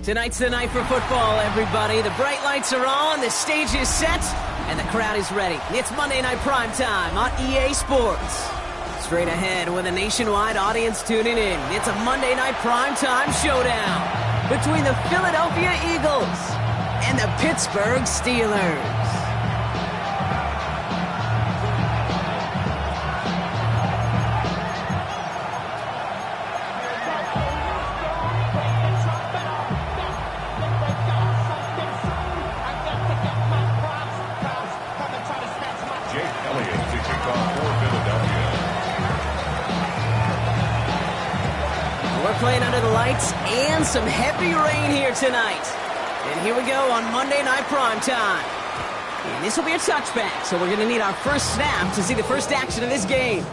Tonight's the night for football, everybody. The bright lights are on, the stage is set, and the crowd is ready. It's Monday Night Prime Time on EA Sports. Straight ahead with a nationwide audience tuning in, it's a Monday Night Prime Time showdown between the Philadelphia Eagles and the Pittsburgh Steelers. Playing under the lights and some heavy rain here tonight. And here we go on Monday Night Prime Time. And this will be a touchback, so we're going to need our first snap to see the first action of this game.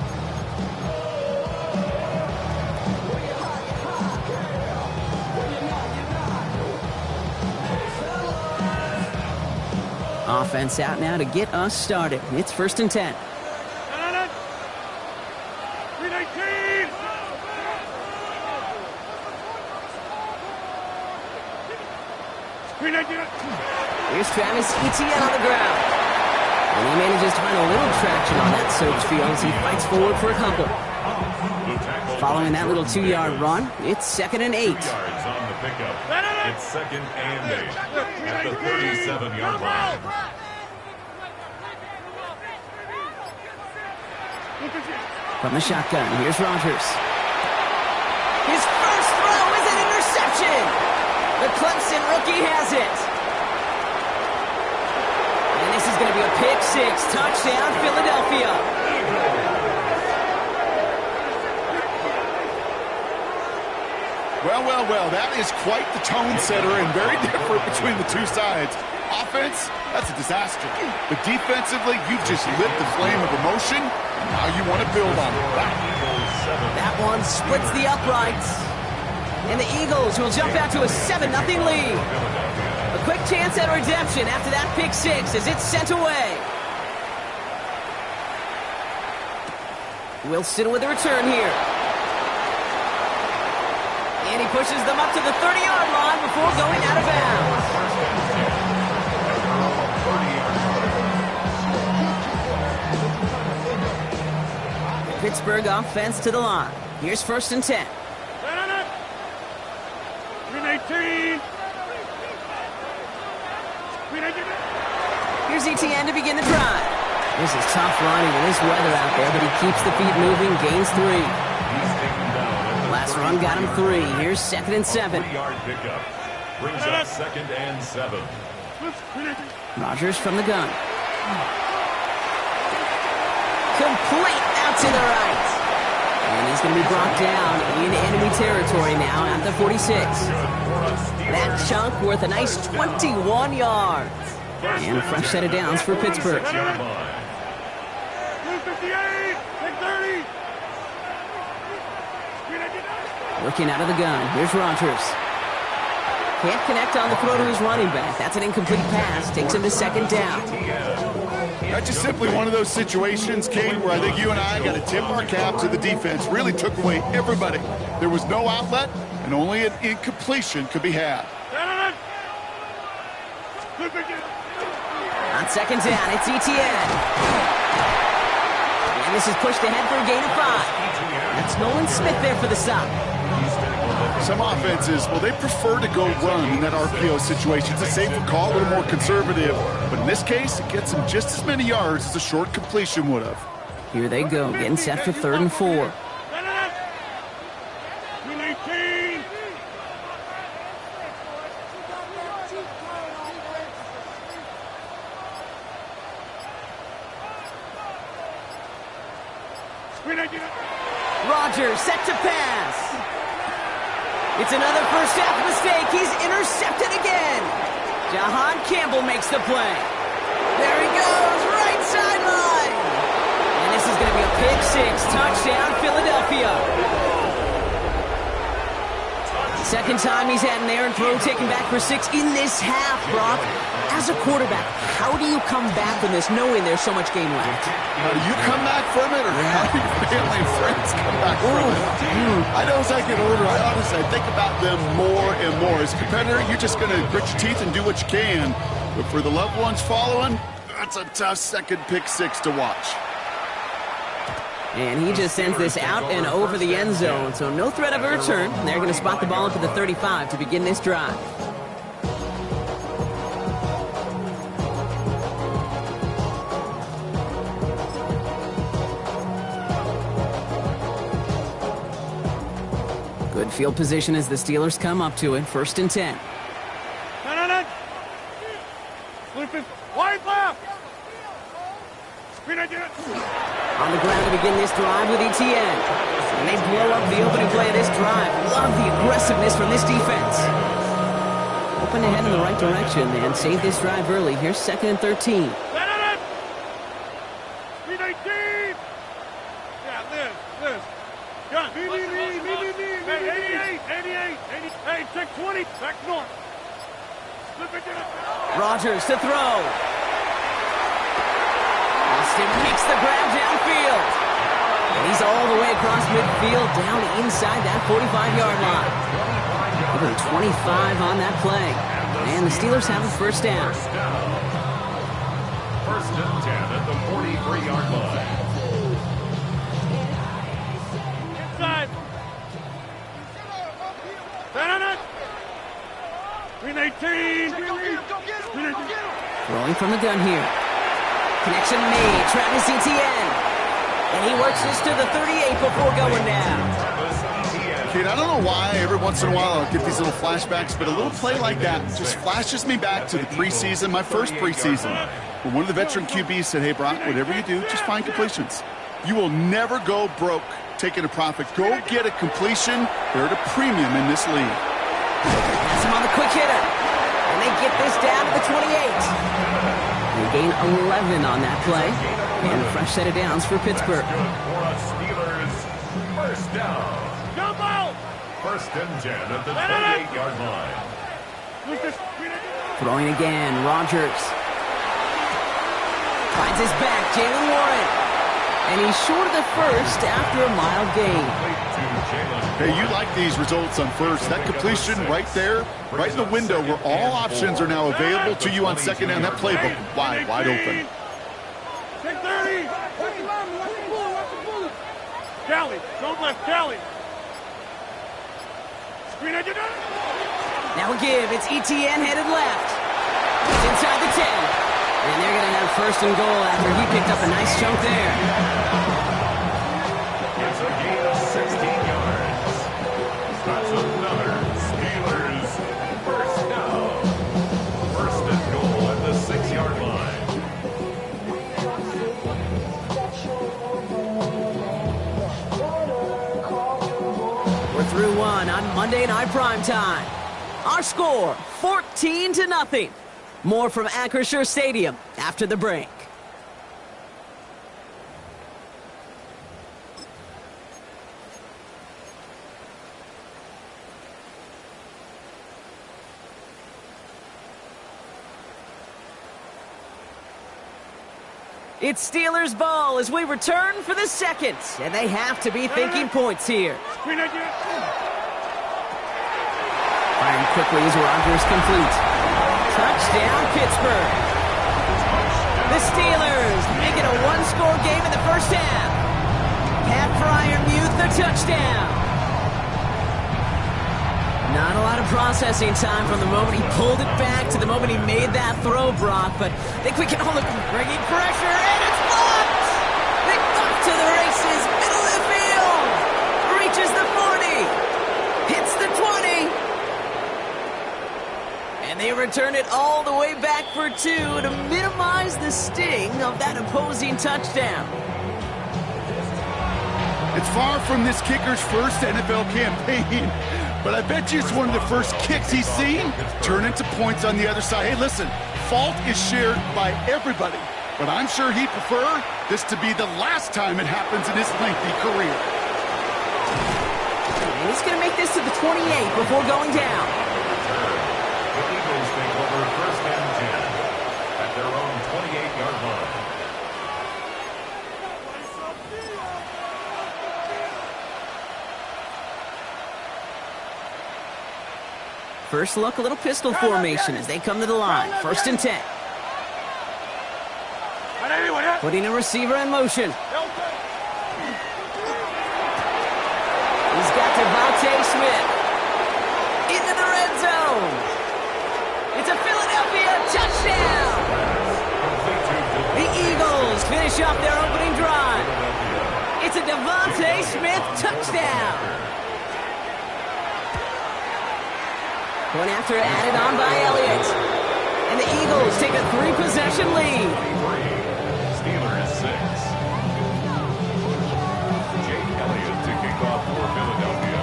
Offense out now to get us started. It's 1st and 10. Here's Travis Etienne on the ground. And he manages to find a little traction on that search field as he fights forward for a couple. Following that little 2-yard run, it's 2nd and 8. Yards on the pickup. It's 2nd and 8 at the 37-yard line. From the shotgun, here's Rodgers. His first throw is an interception. The Clemson rookie has it. And this is going to be a pick six. Touchdown, Philadelphia. Well, that is quite the tone setter and very different between the two sides. Offense, that's a disaster. But defensively, you've just lit the flame of emotion, and now you want to build on it. That one splits the uprights. And the Eagles will jump out to a 7-0 lead. A quick chance at redemption after that pick six as it's sent away. Wilson with the return here. And he pushes them up to the 30-yard line before going out of bounds. The Pittsburgh offense to the line. Here's 1st and 10. Here's Etienne to begin the drive. This is tough running in this weather out there, but he keeps the feet moving, gains 3. Last run got him 3. Here's 2nd and 7. 3-yard pickup brings up 2nd and 7. Rodgers from the gun. Complete out to the right. And he's going to be brought down in enemy territory now at the 46. That chunk worth a nice 21 yards. And a fresh set of downs for Pittsburgh. Working out of the gun. Here's Rodgers. Can't connect on the throw to his running back. That's an incomplete pass. Takes him to 2nd down. That's just simply one of those situations, Kate, where I think you and I got to tip our cap to the defense. Really took away everybody. There was no outlet, and only an incompletion could be had. On 2nd down, it's Etienne. And this is pushed ahead for a gain of 5. That's Nolan Smith there for the stop. Some offenses, well, they prefer to go run in that RPO situation. It's a safer call, a little more conservative. But in this case, it gets them just as many yards as a short completion would have. Here they go, getting set for 3rd and 4. Rodgers set to pass. It's another first half mistake. He's intercepted again. Jahan Campbell makes the play. There he goes, right sideline. And this is going to be a pick six. Touchdown, Philadelphia. Second time he's had an errant throw taken back for 6 in this half, Brock. As a quarterback, how do you come back from this knowing there's so much game left? How do you come back from it, or how do your family and friends come back from it? I know as I get older, I honestly think about them more and more. As a competitor, you're just going to grit your teeth and do what you can. But for the loved ones following, that's a tough second pick 6 to watch. And he just sends this out and over the end zone, so no threat of a return. They're going to spot the ball up to the 35 to begin this drive. Good field position as the Steelers come up to it. 1st and 10. Wide left. On the ground to begin this drive with Etienne. And they blow up the opening play of this drive. Love the aggressiveness from this defense. Open ahead in the right direction and save this drive early. Here's 2nd and 13. Hey, check 20, back north. Rodgers to throw. Austin makes the grab downfield. And he's all the way across midfield down inside that 45-yard line. Over 25 on that play. And the Steelers have a 1st down. 1st and 10 at the 43-yard line. Inside. Green 18. Throwing from the gun here. Connection made. Travis Etienne. And he works this to the 38 before going down. Kid, I don't know why every once in a while I'll get these little flashbacks, but a little play like that just flashes me back to the preseason, my first preseason, where one of the veteran QBs said, hey, Brock, whatever you do, just find completions. You will never go broke taking a profit. Go get a completion. They're at a premium in this league. That's him on the quick hitter. And they get this down to the 28. They gain 11 on that play. And a fresh set of downs for Pittsburgh. For a Steelers 1st down. Jump out. 1st and 10 at the 38-yard line. Throwing again, Rodgers. Finds his back, Jalen Warren. And he's short of the 1st after a mild gain. Hey, you like these results on 1st. That completion right there, right in the window where all options are now available to you on 2nd down. That playbook wide open. 30. Cali, don't left, Cali. Now a give, it's Etienne headed left. It's inside the 10. And they're going to have 1st and goal after he picked up a nice chunk there. It's a gain of 16 yards. That's another Steelers 1st down. 1st and goal at the 6-yard line. We're through one on Monday Night Primetime. Our score, 14-0. More from Acrisure Stadium after the break. It's Steelers ball as we return for the 2nd, and they have to be thinking points here. Firing quickly as Rodgers complete. Touchdown, Pittsburgh. The Steelers make it a 1-score game in the 1st half. Pat Fryermuth, the touchdown. Not a lot of processing time from the moment he pulled it back to the moment he made that throw, Brock, but I think we can all look bringing pressure, and it's blocked! They off to the races, middle of the field! Reaches the 40, hits the 20, and they return it all the way back for 2 to minimize the sting of that opposing touchdown. It's far from this kicker's first NFL campaign, but I bet you it's one of the first kicks he's seen turn into points on the other side. Hey, listen, fault is shared by everybody, but I'm sure he'd prefer this to be the last time it happens in his lengthy career. and he's going to make this to the 28 before going down. The Eagles take over first and 10 at their own 28-yard line. First look, a little pistol formation as they come to the line. First and 10. Putting a receiver in motion. He's got Devontae Smith into the red zone. It's a Philadelphia touchdown. The Eagles finish off their opening drive. It's a Devontae Smith touchdown. Point after added on by Elliott. And the Eagles take a 3-possession lead. Steelers 6. Jake Elliott to kick off for Philadelphia.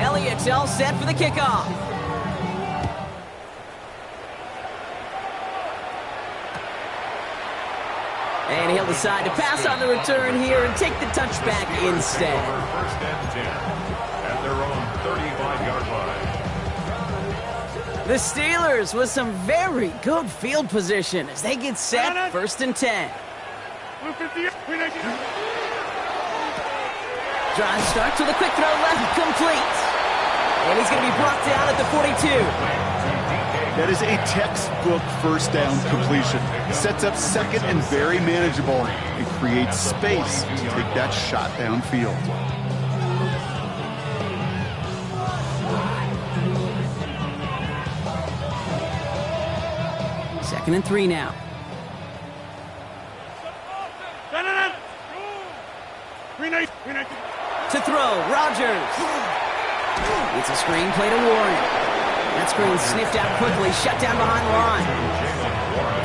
Elliott's all set for the kickoff. And he'll decide to pass on the return here and take the touchback instead. First and 10 at their own 35-yard line. The Steelers with some very good field position as they get set, first and 10. Drive starts with a quick throw left, complete. And he's going to be brought down at the 42. That is a textbook first down completion. Sets up second and very manageable and creates space to take that shot downfield. Second and 3 now. To throw, Rodgers. It's a screen play to Warren. That screen sniffed out quickly, shut down behind the line.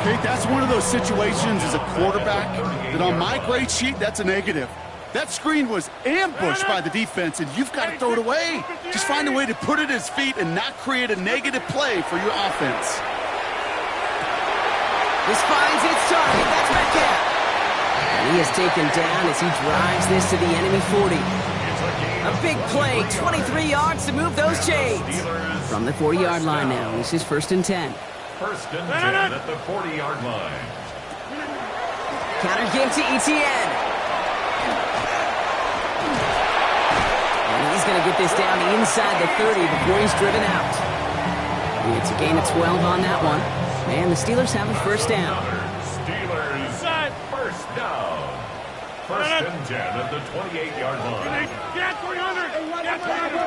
Okay, that's one of those situations as a quarterback that on my grade sheet, that's a negative. That screen was ambushed by the defense, and you've got to throw it away. Just find a way to put it at his feet and not create a negative play for your offense. This finds its target. That's Metcalf. And he is taken down as he drives this to the enemy 40. A big play, 23 yards to move those chains. From the 40-yard line now, this is first and 10. First and 10 at the 40-yard line. Counter give to Etienne. And he's going to get this down inside the 30 before he's driven out. It's a gain of 12 on that one. And the Steelers have a first down. Steelers first down. First and 10 at the 28-yard line. Get 300! Get 300!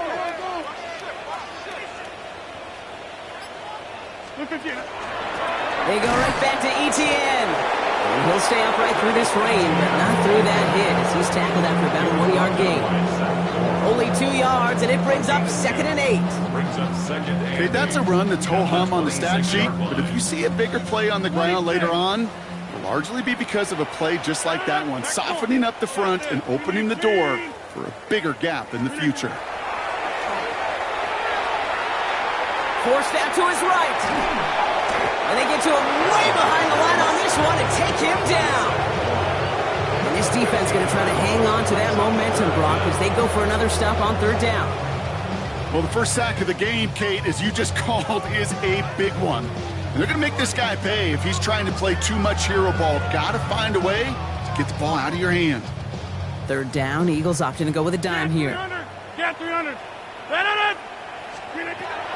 They go right back to Etienne. And he'll stay upright through this rain, but not through that hit as he's tackled after about a 1-yard gain. Only 2 yards, and it brings up second and 8. Okay, that's a run that's ho-hum on the stat sheet, but if you see a bigger play on the ground later on, it'll largely be because of a play just like that one, softening up the front and opening the door for a bigger gap in the future. Forced out to his right. And they get to him way behind the line on this one and take him down. And this defense going to try to hang on to that momentum, Brock, as they go for another stop on third down. Well, the first sack of the game, Kate, as you just called, is a big one. And they're going to make this guy pay if he's trying to play too much hero ball. Got to find a way to get the ball out of your hand. Third down, Eagles opting to go with a dime here. Get 300!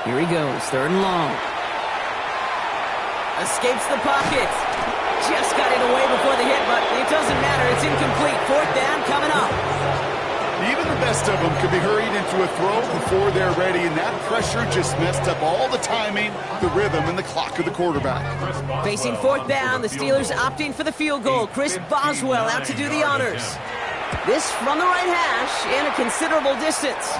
Here he goes, third and long. Escapes the pocket. Just got it away before the hit, but it doesn't matter. It's incomplete. Fourth down coming up. Even the best of them could be hurried into a throw before they're ready, and that pressure just messed up all the timing, the rhythm, and the clock of the quarterback. Facing fourth down, the Steelers opting for the field goal. Chris Boswell out to do the honors. This from the right hash in a considerable distance.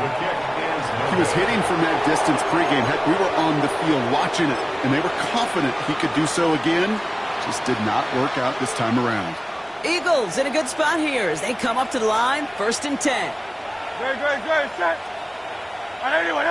He was hitting from that distance pregame. Heck, we were on the field watching it, and they were confident he could do so again. Just did not work out this time around. Eagles in a good spot here as they come up to the line, first and 10. Good, set. Anyway,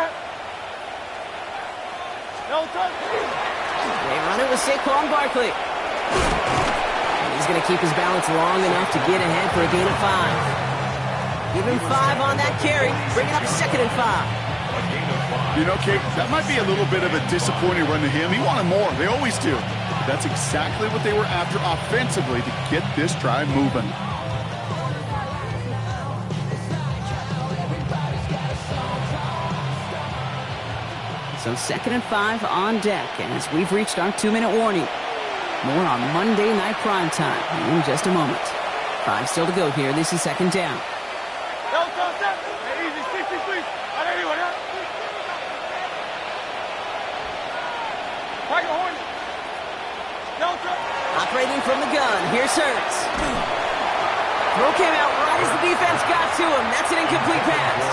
They run it with Saquon Barkley. And he's going to keep his balance long enough to get ahead for a gain of 5. Give him 5 on that carry. Bring it up 2nd and 5. A gain of 5. You know, Kate, that might be a little bit of a disappointing run to him. He wanted more. They always do. But that's exactly what they were after offensively to get this drive moving. So 2nd and 5 on deck as we've reached our 2-minute warning. More on Monday Night Primetime in just a moment. 5 still to go here. This is 2nd down. Easy, 60, please. On anyone, huh? Tiger horn. Operating from the gun. Here's Hurts. Throw came out right as the defense got to him. That's an incomplete pass.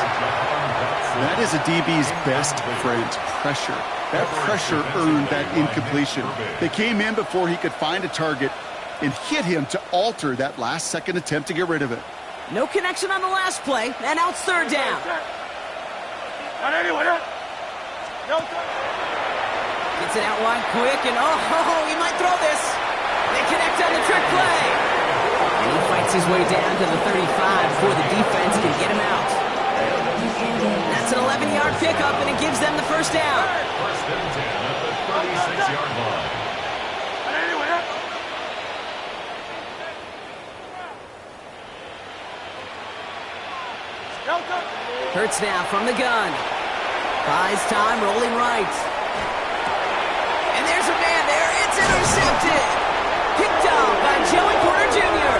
That is a DB's best friend, pressure. That pressure earned that incompletion. They came in before he could find a target and hit him to alter that last-second attempt to get rid of it. No connection on the last play, and now it's 3rd down. On anyone, huh? Gets it out wide quick, and he might throw this. They connect on the trick play. And he fights his way down to the 35 before the defense can get him out. That's an 11-yard pickup, and it gives them the 1st down. 1st and 10 at the 36-yard line. On anyone, huh? Hurts now from the gun. Buys time, rolling right. And there's a man there. It's intercepted. Picked up by Joey Porter Jr.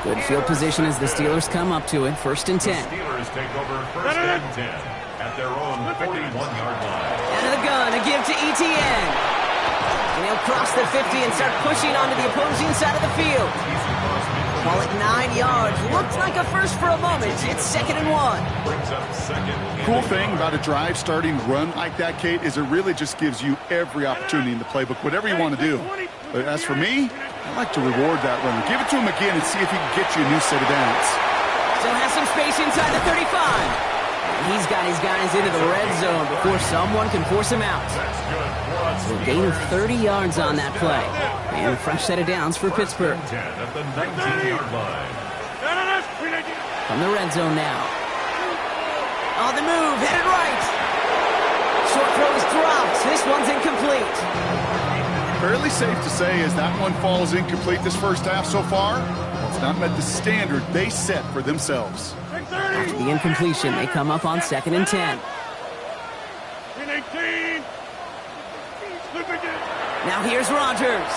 Good field position as the Steelers come up to it. 1st and 10. Steelers take over 1st and 10 at their own 41-yard line. Out of the gun, a give to Etienne. And he'll cross the 50 and start pushing onto the opposing side of the field. Call it 9 yards. Looks like a first for a moment. It's 2nd and 1. Brings up 2nd. Cool thing about a drive starting run like that, Kate, is it really just gives you every opportunity in the playbook, whatever you want to do. But as for me, I like to reward that runner. Give it to him again and see if he can get you a new set of downs. Still has some space inside the 35. And he's got his guys into the red zone before someone can force him out. That's good. So a gain of 30 yards on that play. And a fresh set of downs for Pittsburgh. 10 at the 19-yard line. From the red zone now. On the move, headed right. Short throw is dropped. This one's incomplete. Fairly safe to say as that one falls incomplete this first half so far, it's not met the standard they set for themselves. After the incompletion, they come up on 2nd and 10. Now here's Rodgers.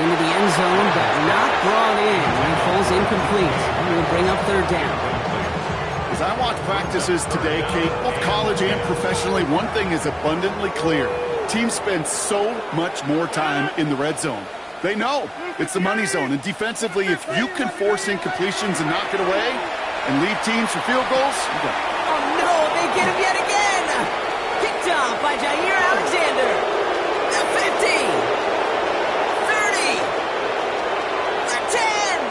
Into the end zone, but not brought in. He falls incomplete. And will bring up 3rd down. As I watch practices today, Kate, both college and professionally, one thing is abundantly clear. Teams spend so much more time in the red zone. They know it's the money zone. And defensively, if you can force incompletions and knock it away and lead teams for field goals, you got it. Oh, no, they get him yet again. Picked up by Jair Alexander. The 50. 30. The 10.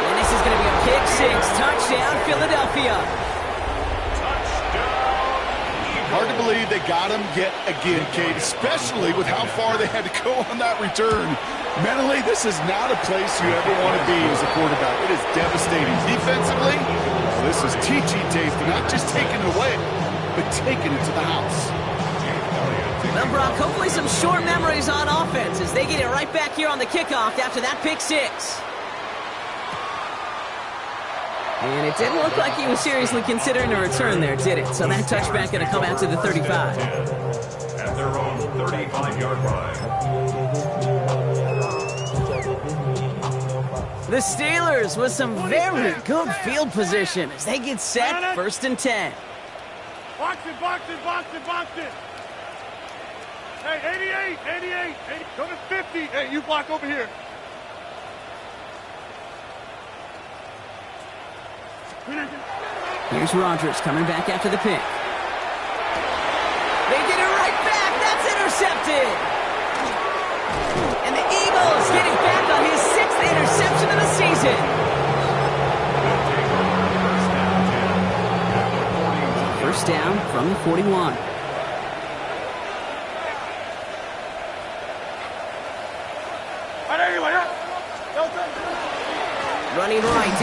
And this is going to be a pick 6. Touchdown, Philadelphia. Hard to believe they got him yet again, Kate, especially with how far they had to go on that return. Mentally, this is not a place you ever want to be as a quarterback. It is devastating. Defensively, this is teaching tape, not just taking it away, but taking it to the house. Well, Brock, hopefully some short memories on offense as they get it right back here on the kickoff after that pick 6. And it didn't look like he was seriously considering a return there, did it? So that touchback going to come out to the 35. At their own 35-yard line. The Steelers with some very good field position as they get set 1st and 10. Box it, box it, box it, box it. Hey, 88, 80, go to 50. Hey, you block over here. Here's Rodgers coming back after the pick. They get it right back. That's intercepted. And the Eagles getting back on his 6th interception of the season. First down from the 41.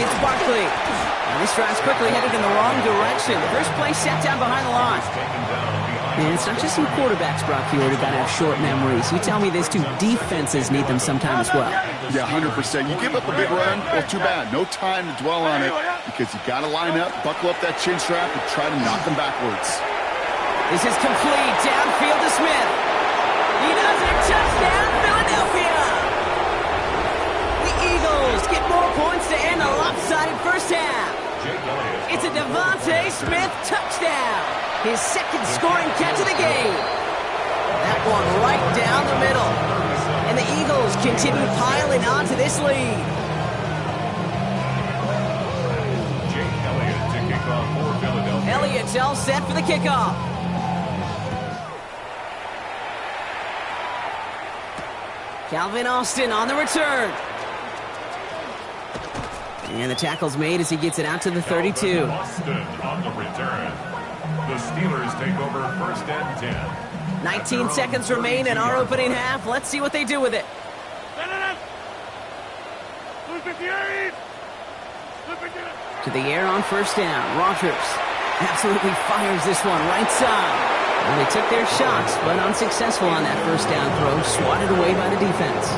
It's Barkley. And this drive's quickly headed in the wrong direction. First play set down behind the line. And it's not just some quarterbacks, Brock, here who got to have short memories. You tell me these two defenses need them sometime as well. Yeah, 100%. You give up a big run, well, too bad. No time to dwell on it because you got to line up, buckle up that chin strap, and try to knock them backwards. This is complete. Downfield to Smith. He does it. Touchdown, Philadelphia. The Eagles get more points to end a lopsided first half. It's a Devontae Smith touchdown. His second scoring catch of the game. That one right down the middle. And the Eagles continue piling on to this lead. Jake Elliott to kick off for Philadelphia. Elliott's all set for the kickoff. Calvin Austin on the return. And the tackle's made as he gets it out to the 32. Austin on the return. The Steelers take over first and 10. 19 seconds remain in our opening half. Let's see what they do with it. To the air on first down. Rodgers absolutely fires this one right side. Well, they took their shots, but unsuccessful on that first down throw. Swatted away by the defense.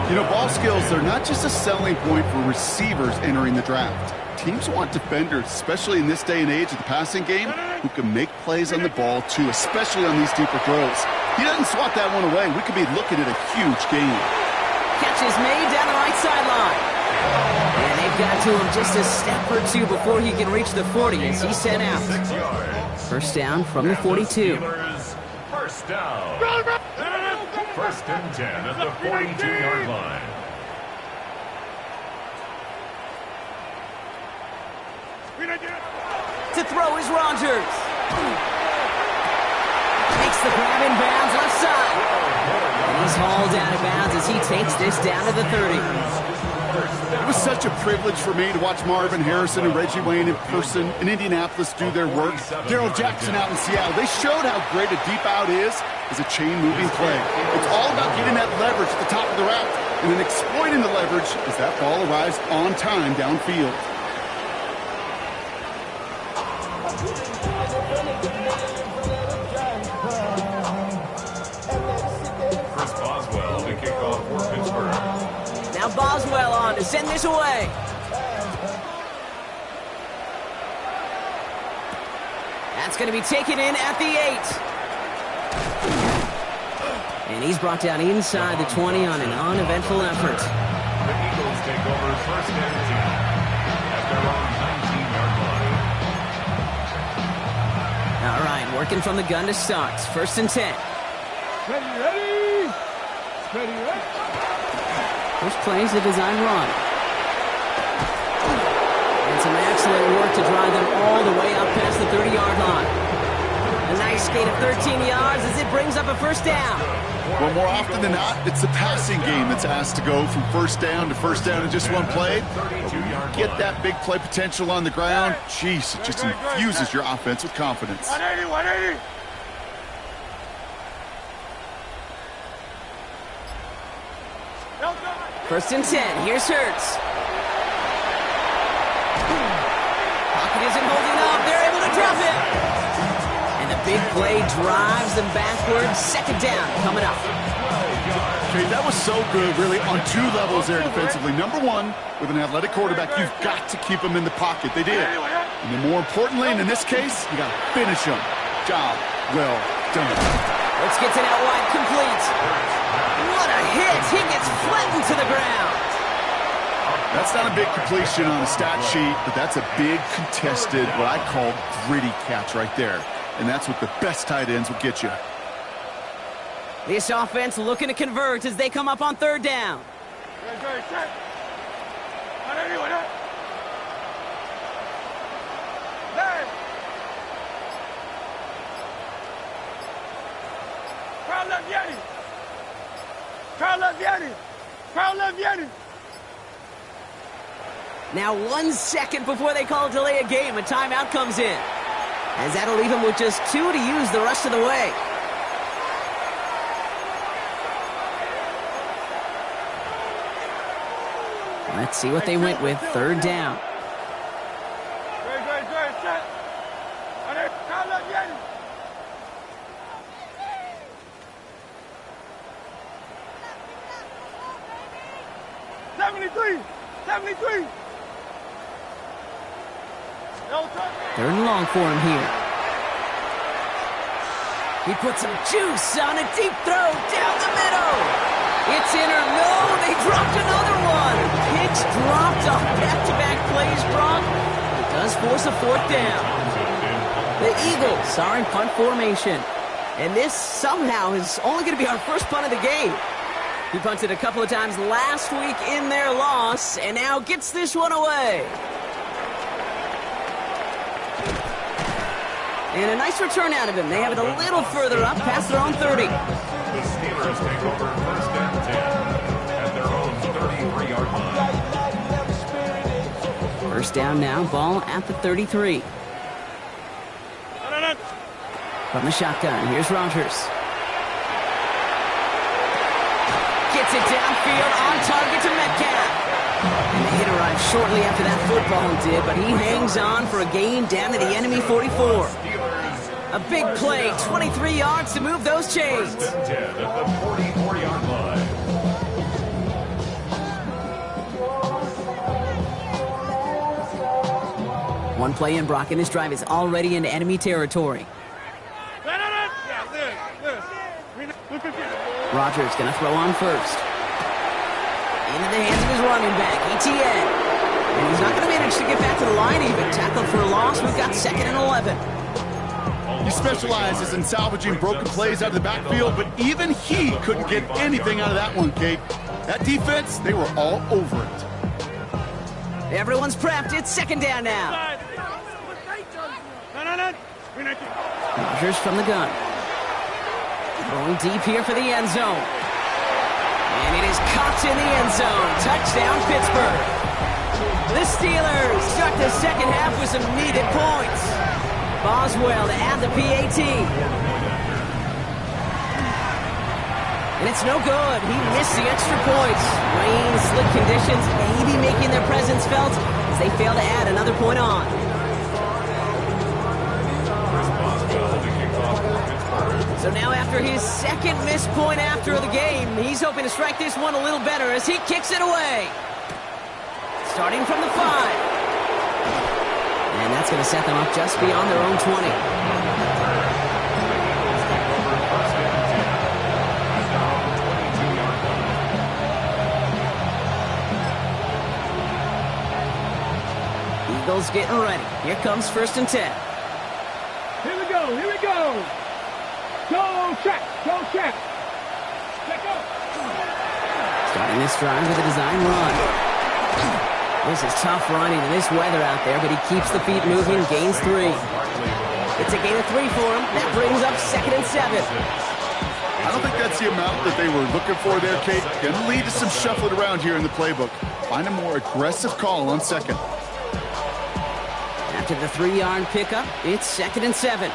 You know, ball skills, they're not just a selling point for receivers entering the draft. Teams want defenders, especially in this day and age of the passing game, who can make plays on the ball, too, especially on these deeper throws. He doesn't swat that one away. We could be looking at a huge gain. Catch is made down the right sideline. And they've got to him just a step or two before he can reach the 40 as he's sent out. First down from the 42. First down. First and 10 at the 42-yard line. To throw is Rodgers. Makes the grab in bounds left side. And he's hauled out of bounds as he takes this down to the 30. It was such a privilege for me to watch Marvin Harrison and Reggie Wayne in person in Indianapolis do their work. Darrell Jackson out in Seattle. They showed how great a deep out is as a chain-moving play. It's all about getting that leverage at the top of the route and then exploiting the leverage as that ball arrives on time downfield. Chris Boswell to kick off for Pittsburgh. Now Boswell on to send this away. That's going to be taken in at the 8. And he's brought down inside the 20 on an uneventful effort. The Eagles take over first and 10 at their own 19-yard line. All right, working from the gun to start. First and 10. Ready. First play is a design run. And some excellent work to drive them all the way up past the 30-yard line. A nice gain of 13 yards as it brings up a first down. Well, more often than not, it's the passing game that's asked to go from first down to first down in just one play. Get that big play potential on the ground. Jeez, it just infuses your offense with confidence. 180. First and 10. Here's Hurts. Pocket isn't holding up. They're able to drop it. And the big play drives them backwards. Second down coming up. Okay, that was so good, really, on two levels there defensively. Number one, with an athletic quarterback, you've got to keep them in the pocket. They did. And then more importantly, and in this case, you got to finish them. Job well done. Let's get to that wide complete. What a hit. He gets flattened to the ground. That's not a big completion on a stat sheet, but that's a big contested, what I call gritty catch right there. And that's what the best tight ends will get you. This offense looking to convert as they come up on third down. Now 1 second before they call delay a game, a timeout comes in. As that'll leave him with just 2 to use the rest of the way. Let's see what they went with. Third down. Set. 73. 73. Third and long for him here. He puts some juice on a deep throw down the middle. It's in or no, they dropped another one. Picks dropped on back-to-back plays, Brock. It does force a fourth down. The Eagles are in punt formation. And this somehow is only going to be our first punt of the game. He punted a couple of times last week in their loss, and now gets this one away. And a nice return out of him. They have it a little further up, past their own 30. The Steelers take over first and 10 at their own 33-yard line. First down now, ball at the 33. From the shotgun, here's Rodgers. Gets it downfield, on target to Metcalf. And the hit arrived shortly after that football did, but he hangs on for a gain down to the enemy 44. A big play, 23 yards to move those chains. First and 10 at the 44-yard line. One play in, Brock, and this drive is already into enemy territory. Rodgers going to throw on first. Into the hands of his running back, ETN. And he's not going to manage to get back to the line even. Tackled for a loss. We've got 2nd and 11. He specializes in salvaging broken plays out of the backfield, but even he couldn't get anything out of that one, Kate. That defense, they were all over it. Everyone's prepped. It's 2nd down now. Rodgers from the gun. Going deep here for the end zone. And it is caught in the end zone. Touchdown, Pittsburgh. The Steelers start the second half with some needed points. Boswell to add the PAT. And it's no good. He missed the extra points. Rain, slick conditions, maybe making their presence felt as they fail to add another point on. So now after his second missed point after the game, he's hoping to strike this one a little better as he kicks it away. Starting from the 5. And that's going to set them up just beyond their own 20. Eagles getting ready. Here comes 1st and 10. Here we go. Here we go. Go check. Go check. Check up. Starting this drive with a design run. This is tough running in this weather out there, but he keeps the feet moving, gains 3. It's a gain of 3 for him. That brings up 2nd and 7. I don't think that's the amount that they were looking for there, Kate. Going to lead to some shuffling around here in the playbook. Find a more aggressive call on 2nd. After the 3-yard pickup, it's 2nd and 7.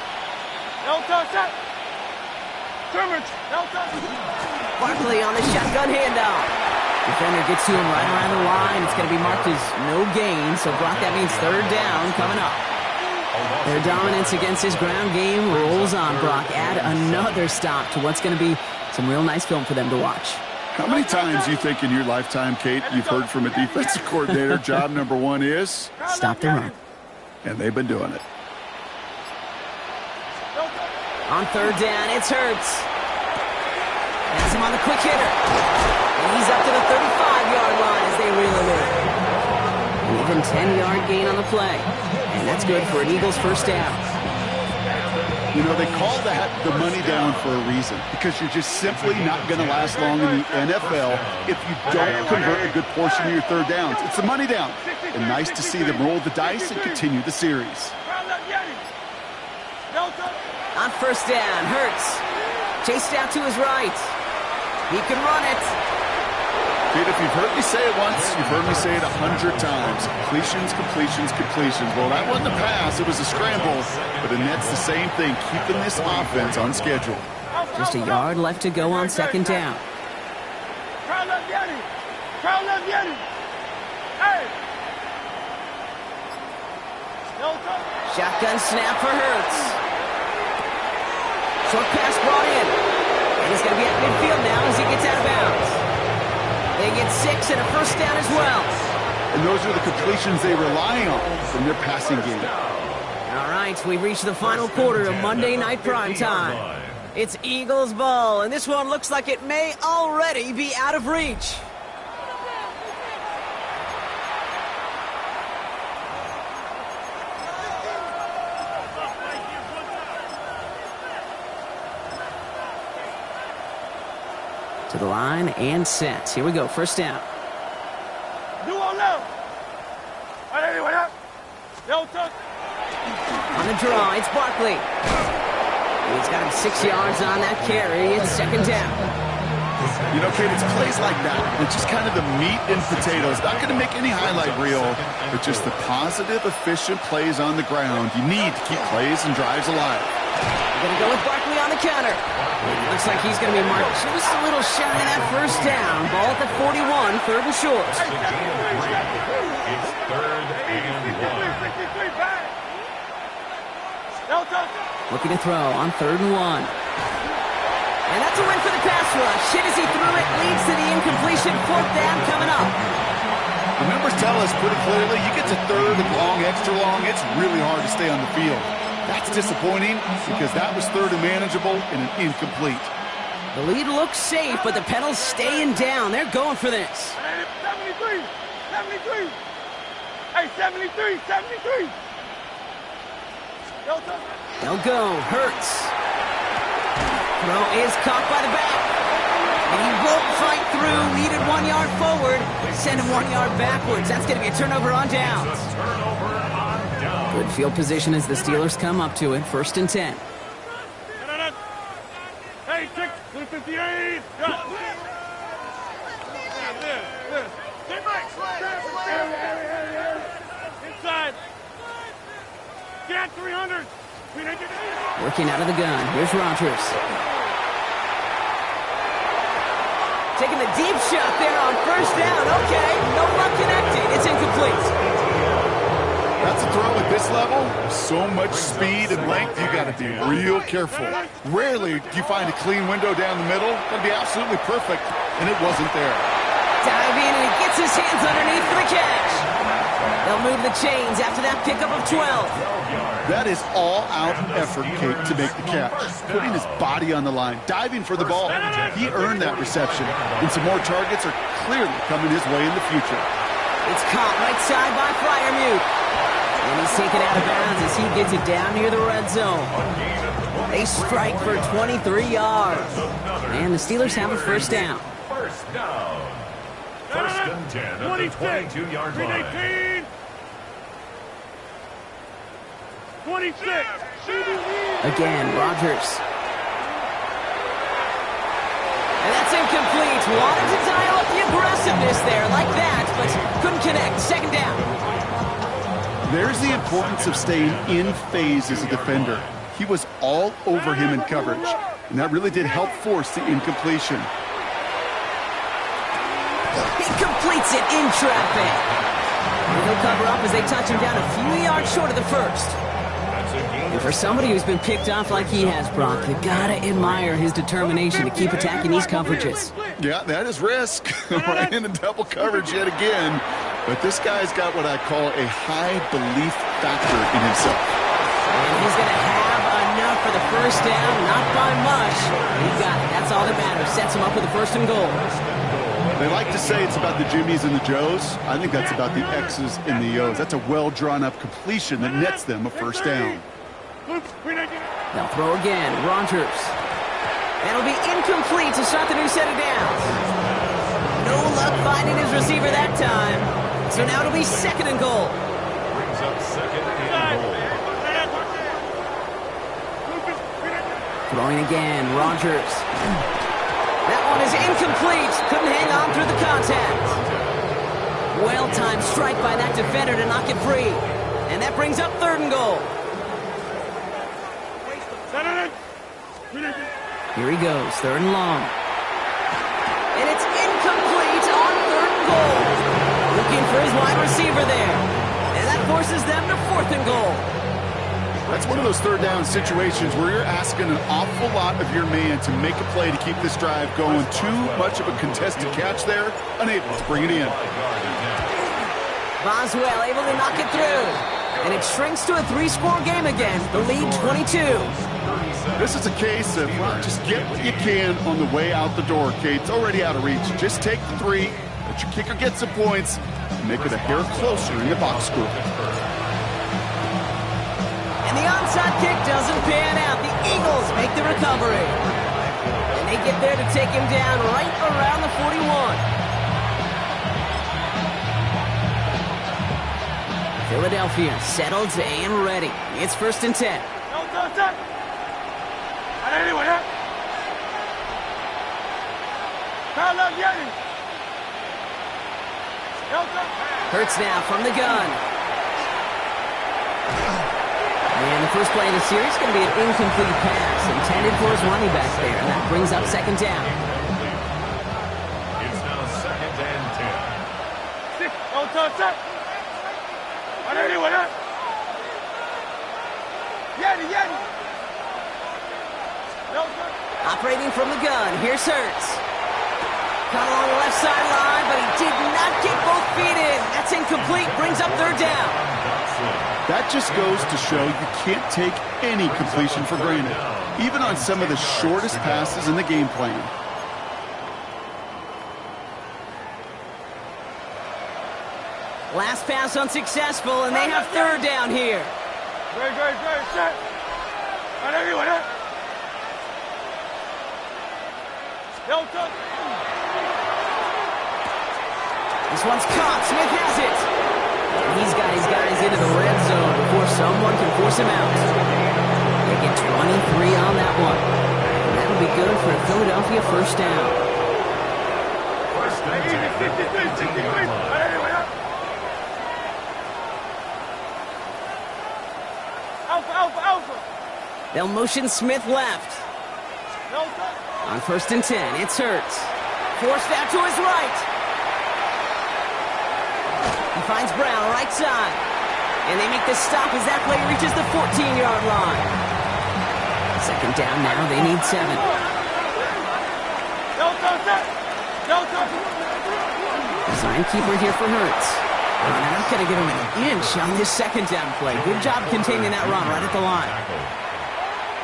Barkley on the shotgun handoff. Defender gets to him right around the line. It's going to be marked as no gain. So, Brock, that means 3rd down coming up. Their dominance against his ground game rolls on, Brock. Add another stop to what's going to be some real nice film for them to watch. How many times do you think in your lifetime, Kate, you've heard from a defensive coordinator, job number 1 is? Stop the run. And they've been doing it. On 3rd down, it's Hurts. Has him on the quick hitter. And he's up to the 35-yard line as they reel him in. An even 10-yard gain on the play. And that's good for an Eagles 1st down. You know, they call that the money down for a reason, because you're just simply not going to last long in the NFL if you don't convert a good portion of your 3rd downs. It's the money down. And nice to see them roll the dice and continue the series. On 1st down, Hurts. Chased out to his right. He can run it. Kate, if you've heard me say it once, you've heard me say it 100 times. Completions, completions, completions. Well, that wasn't a pass. It was a scramble. But the Nets, the same thing, keeping this offense on schedule. Just a yard left to go on 2nd down. Shotgun snap for Hurts. Short pass brought in. And he's going to be at midfield now as he gets out of bounds. They get 6 and a first down as well. And those are the completions they rely on from their passing game. All right, we reached the final quarter of Monday Night Primetime. It's Eagles ball, and this one looks like it may already be out of reach. To the line and set. Here we go, first down. On the draw, it's Barkley. He's got him 6 yards on that carry. It's second down. You know, kid, it's plays like that. It's just kind of the meat and potatoes. Not going to make any highlight reel, but just the positive, efficient plays on the ground. You need to keep plays and drives alive. We're going to go with Barkley on the counter. Looks like he's going to be marked just a little shy of that first down. Ball at the 41, third and short. It's third and 1. Looking to throw on third and 1. And that's a win for the pass rush. Hit as he threw it, leads to the incompletion. Fourth down coming up. The members tell us pretty clearly, you get to third and long, extra long, it's really hard to stay on the field. That's disappointing because that was third and manageable and an incomplete. The lead looks safe, but the pedal's staying down. They're going for this. 73, 73. Hey, 73, 73. They'll go. Hurts. Throw is caught by the back. And he won't fight through. Needed 1 yard forward. Send him 1 yard backwards. That's going to be a turnover on downs. Good field position as the Steelers come up to it. First and 10. Hey, 658. Inside. Get 300. Working out of the gun. Here's Rodgers. Taking the deep shot there on first down. Okay, no luck connecting. It's incomplete. That's a throw at this level. So much speed and length, you got to be real careful. Rarely do you find a clean window down the middle. That'd be absolutely perfect, and it wasn't there. Dive in, and he gets his hands underneath for the catch. They'll move the chains after that pickup of 12. That is all-out effort, Kate, to make the catch. Putting his body on the line, diving for the ball. He earned that reception, and some more targets are clearly coming his way in the future. It's caught right side by Freiermuth. And he's taken out of bounds as he gets it down near the red zone. They strike for 23 yards. And the Steelers have a first down. First down. First and 10 at the 22-yard line. 26. Again, Rodgers. And that's incomplete. Wanted to dial up the aggressiveness there like that, but couldn't connect. Second down. There's the importance of staying in phase as a defender. He was all over him in coverage, and that really did help force the incompletion. He completes it in traffic. And he'll cover up as they touch him down a few yards short of the first. And for somebody who's been picked off like he has, Brock, you gotta admire his determination to keep attacking these coverages. Yeah, that is risk. Right in the double coverage yet again. But this guy's got what I call a high belief factor in himself. And he's gonna have enough for the first down, not by much. He got it. That's all that matters. Sets him up with a first and goal. They like to say it's about the Jimmies and the Joes. I think that's about the X's and the O's. That's a well-drawn-up completion that nets them a first down. They'll throw again. Rodgers. That'll be incomplete to start the new set of downs. No luck finding his receiver that time. So now it'll be second and goal. Brings up second and goal. Throwing again. Rodgers. That one is incomplete. Couldn't hang on through the contact. Well-timed strike by that defender to knock it free. And that brings up third and goal. Here he goes, third and long. And it's incomplete on third and goal. Looking for his wide receiver there. And that forces them to 4th and goal. That's one of those third down situations where you're asking an awful lot of your man to make a play to keep this drive going. Too much of a contested catch there, unable to bring it in. Boswell able to knock it through. And it shrinks to a 3-score game again. The lead 22. This is a case of, well, just get what you can on the way out the door, Kate. It's already out of reach. Just take the 3, let your kicker get some points, and make it a hair closer in the box score. And the onside kick doesn't pan out. The Eagles make the recovery. And they get there to take him down right around the 41. Philadelphia settled and ready. It's 1st and 10. Hurts now from the gun. And the first play of the series is going to be an incomplete pass intended for his running back there. And that brings up 2nd down. It's now 2nd and 10. Operating from the gun, here's Hurts. Caught along the left sideline, but he did not get both feet in. That's incomplete, brings up 3rd down. That just goes to show you can't take any completion for granted, even on some of the shortest passes in the game plan. Last pass unsuccessful, and they have 3rd down here. This one's caught. Smith has it. He's got his guys into the red zone before someone can force him out. They get 23 on that one. And that'll be good for a Philadelphia 1st down. They'll motion Smith left. On 1st and 10, it's Hurts. Forced out to his right. He finds Brown right side. And they make the stop as that play reaches the 14-yard line. 2nd down now, they need 7. Design keeper here for Hurts. And they're not going to get him an inch on this 2nd down play. Good job containing that run right at the line.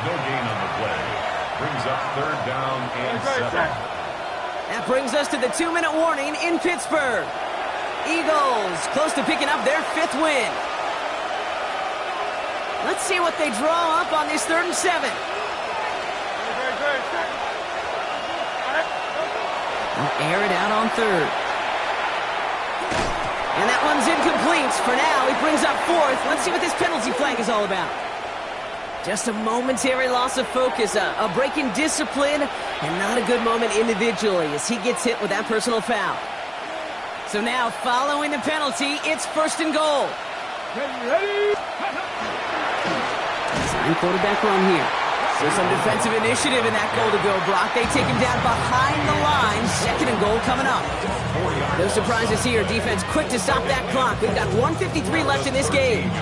No gain on the play. Brings up 3rd down and 7. That brings us to the 2-minute warning in Pittsburgh. Eagles close to picking up their 5th win. Let's see what they draw up on this 3rd and 7. They'll air it out on 3rd. And that one's incomplete. For now, he brings up 4th. Let's see what this penalty flag is all about. Just a momentary loss of focus, a break in discipline, and not a good moment individually as he gets hit with that personal foul. So now, following the penalty, it's 1st and goal. Ready? Design quarterback run here. So some defensive initiative in that goal to go, Brock. They take him down behind the line. 2nd and goal coming up. No surprises here. Defense quick to stop that clock. We've got 1:53 left in this game.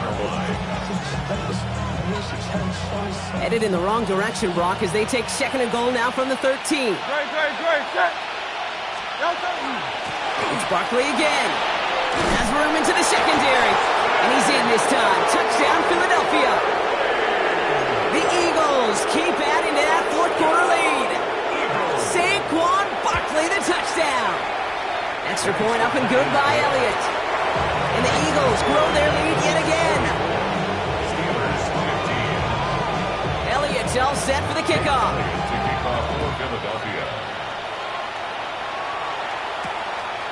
Headed in the wrong direction, Brock, as they take 2nd and goal now from the 13. It's Barkley again. Has room into the secondary. And he's in this time. Touchdown, Philadelphia. The Eagles keep adding to that 4th quarter lead. Saquon Barkley, the touchdown. Extra point up and good by Elliott. And the Eagles grow their lead yet again. Elliott's all set for the kickoff.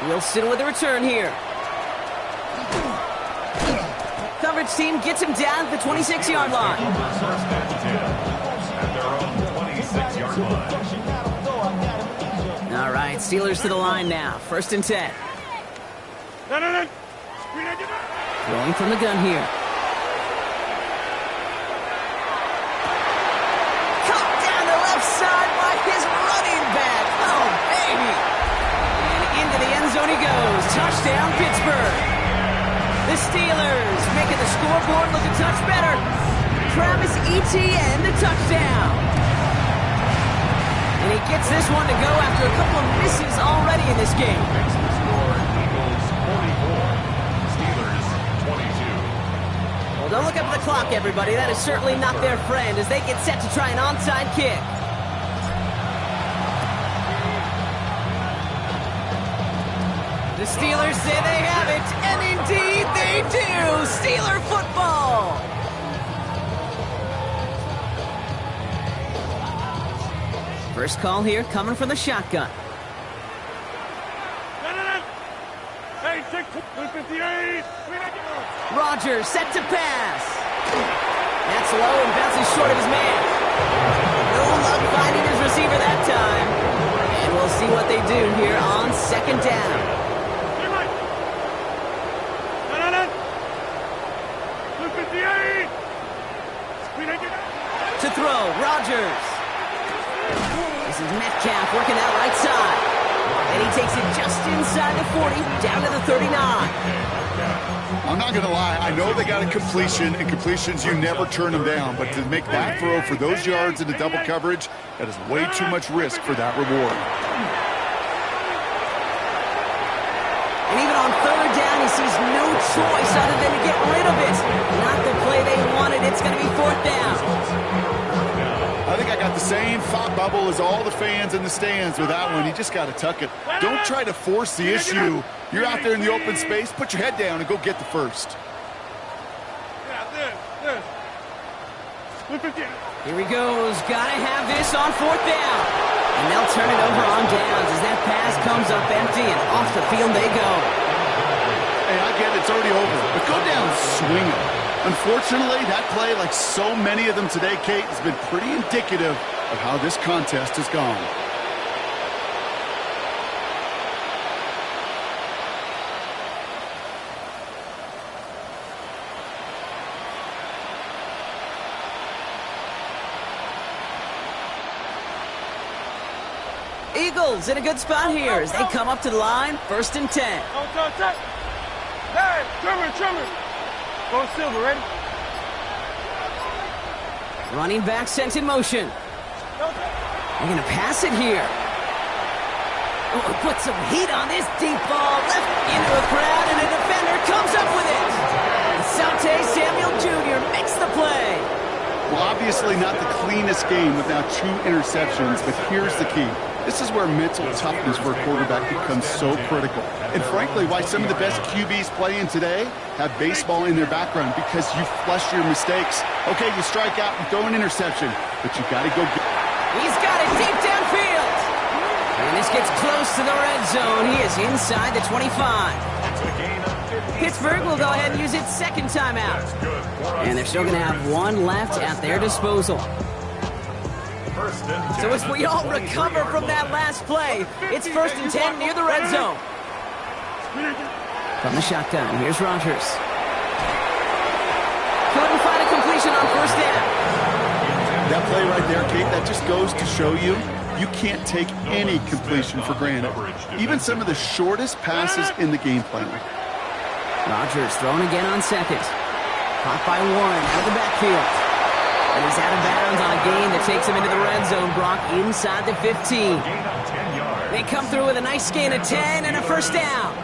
Wilson with a return here. Coverage team gets him down at the 26-yard line. All right, Steelers to the line now. 1st and 10. Throwing from the gun here. Caught down the left side by his running back. Oh, baby. And into the end zone he goes. Touchdown, Pittsburgh. The Steelers making the scoreboard look a touch better. Travis Etienne, the touchdown. And he gets this one to go after a couple of misses already in this game. Makes the score Eagles 44, Steelers 22. Well, don't look up at the clock, everybody. That is certainly not their friend as they get set to try an onside kick. The Steelers say they have it, and indeed they do. Steeler football. First call here coming from the shotgun. Hey, 658. Rodgers set to pass. That's low and bounces short of his man. No luck finding his receiver that time. And we'll see what they do here on second down. To throw, Rodgers. This is Metcalf working that right side. And he takes it just inside the 40, down to the 39. I'm not going to lie. I know they got a completion, and completions, you never turn them down. But to make that throw for those yards into double coverage, that is way too much risk for that reward. And even on third down, he sees no choice other than to get rid of it. Not the play they wanted. It's going to be fourth down. I think I got the same thought bubble as all the fans in the stands with that one. You just got to tuck it. Don't try to force the issue. You're out there in the open space. Put your head down and go get the first. Here he goes. Got to have this on fourth down. And they'll turn it over on downs as that pass comes up empty and off the field they go. Hey, I get it. It's already over. But go down swinging. Unfortunately, that play, like so many of them today, Kate, has been pretty indicative of how this contest has gone. Eagles in a good spot here as they come up to the line, 1st and 10. Hey, Trimmer. Go Silver, ready? Running back sent in motion. They're going to pass it here. Oh, put some heat on this deep ball. Left into a crowd, and a defender comes up with it. Sante Samuel Jr. makes the play. Well, obviously not the cleanest game with now 2 interceptions, but here's the key. This is where mental toughness for a quarterback becomes so critical. And frankly, why some of the best QBs playing today have baseball in their background, because you flush your mistakes. Okay, you strike out and throw an interception, but you got to go get. He's got it deep downfield. And this gets close to the red zone. He is inside the 25. Pittsburgh will go ahead and use its second timeout. And they're still going to have one left at their disposal. So as we all recover from that last play, it's 1st and 10 near the red zone. From the shotgun, here's Rodgers. Couldn't find a completion on 1st down. That play right there, Kate, that just goes to show you can't take any completion for granted. Even some of the shortest passes in the game plan. Rodgers thrown again on 2nd. Caught by Warren out of the backfield. And he's out of bounds on a gain that takes him into the red zone, Brock, inside the 15. They come through with a nice gain of 10 and a 1st down.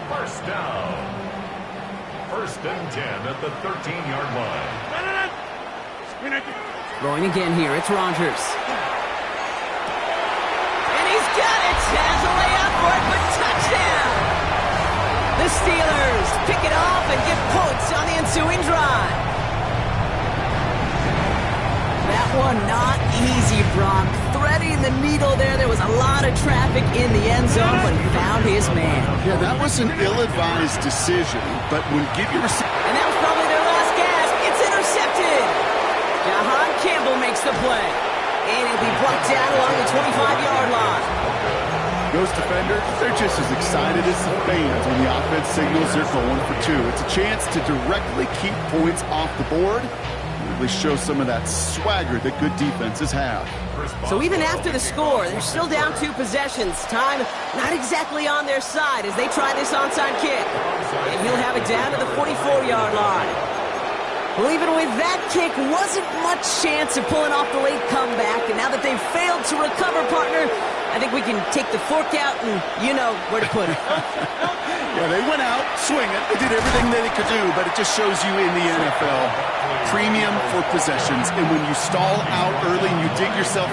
1st and 10 at the 13-yard line. Throwing again here, it's Rodgers. And he's got it! Has a layup for it, but touchdown! The Steelers pick it off and get points on the ensuing drive. That one not easy, Brock. Threading the needle there. There was a lot of traffic in the end zone, but he found his man. Yeah, that was an ill-advised decision, but when give your and that was probably their last gasp. It's intercepted. Jahan Campbell makes the play. And it'll be brought down along the 25-yard line. Those defenders, they're just as excited as the fans when the offense signals they're going for 2. It's a chance to directly keep points off the board. Really show some of that swagger that good defenses have. So even after the score, they're still down 2 possessions. Time not exactly on their side as they try this onside kick. And he'll have it down to the 44-yard line. Well, even with that kick, wasn't much chance of pulling off the late comeback. And now that they've failed to recover, partner, I think we can take the fork out and you know where to put it. Yeah, they went out swinging. They did everything that they could do, but it just shows you in the NFL, premium for possessions. And when you stall out early and you dig yourself